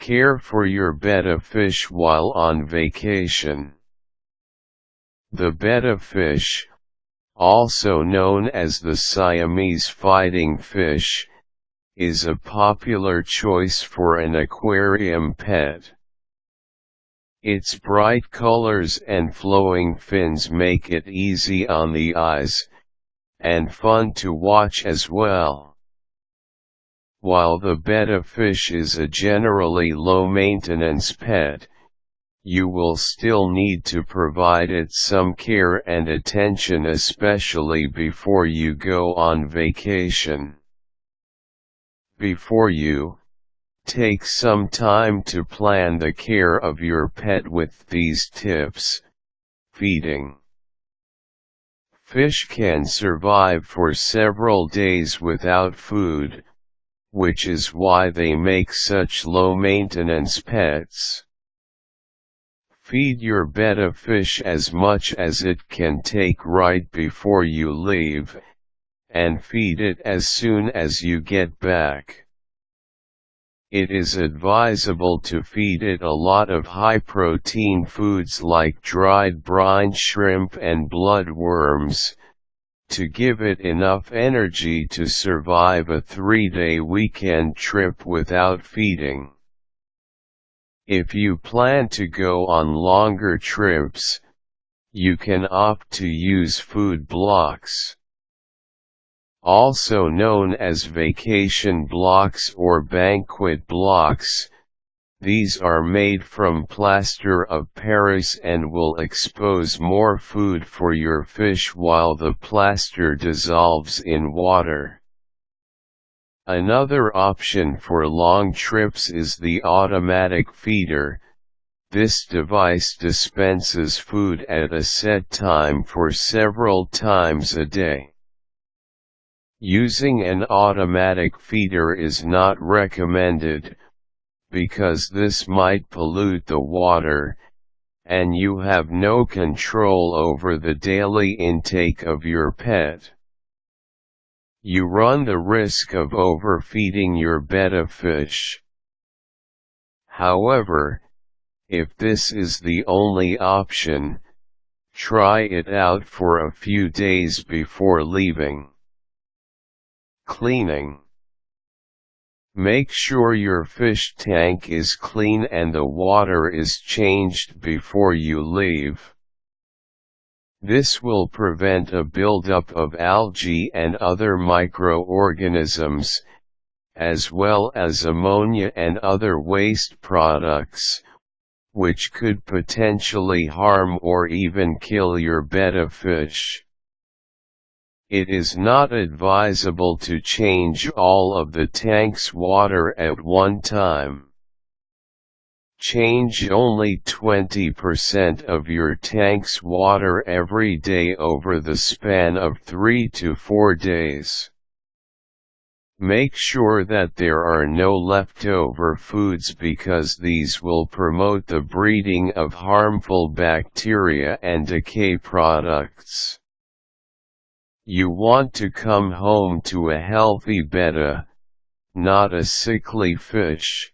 Care for your betta fish while on vacation. The betta fish, also known as the Siamese fighting fish, is a popular choice for an aquarium pet. Its bright colors and flowing fins make it easy on the eyes, and fun to watch as well. While the betta fish is a generally low-maintenance pet, you will still need to provide it some care and attention, especially before you go on vacation. Before you take some time to plan the care of your pet with these tips. Feeding. Fish can survive for several days without food, which is why they make such low-maintenance pets. Feed your betta fish as much as it can take right before you leave, and feed it as soon as you get back. It is advisable to feed it a lot of high-protein foods like dried brine shrimp and bloodworms, to give it enough energy to survive a 3-day weekend trip without feeding. If you plan to go on longer trips, you can opt to use food blocks. Also known as vacation blocks or banquet blocks, these are made from plaster of Paris and will expose more food for your fish while the plaster dissolves in water. Another option for long trips is the automatic feeder. This device dispenses food at a set time for several times a day. Using an automatic feeder is not recommended, because this might pollute the water, and you have no control over the daily intake of your pet. You run the risk of overfeeding your betta fish. However, if this is the only option, try it out for a few days before leaving. Cleaning. Make sure your fish tank is clean and the water is changed before you leave. This will prevent a buildup of algae and other microorganisms, as well as ammonia and other waste products, which could potentially harm or even kill your betta fish. It is not advisable to change all of the tank's water at one time. Change only 20% of your tank's water every day over the span of 3 to 4 days. Make sure that there are no leftover foods because these will promote the breeding of harmful bacteria and decay products. You want to come home to a healthy betta, not a sickly fish.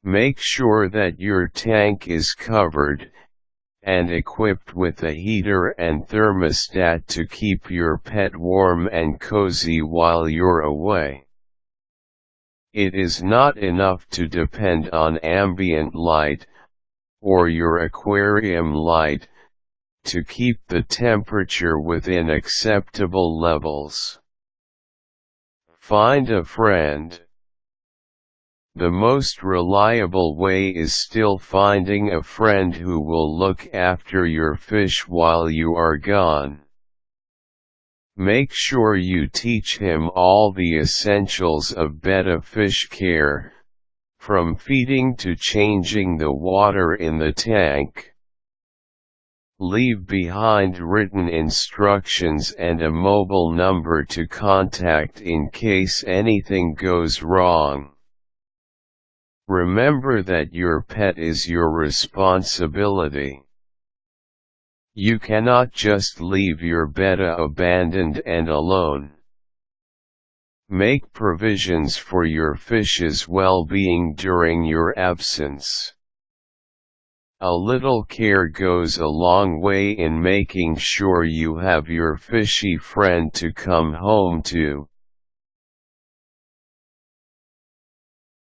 Make sure that your tank is covered, and equipped with a heater and thermostat to keep your pet warm and cozy while you're away. It is not enough to depend on ambient light, or your aquarium light, to keep the temperature within acceptable levels. Find a friend. The most reliable way is still finding a friend who will look after your fish while you are gone. Make sure you teach him all the essentials of betta fish care, from feeding to changing the water in the tank. Leave behind written instructions and a mobile number to contact in case anything goes wrong. Remember that your pet is your responsibility. You cannot just leave your betta abandoned and alone. Make provisions for your fish's well-being during your absence. A little care goes a long way in making sure you have your fishy friend to come home to,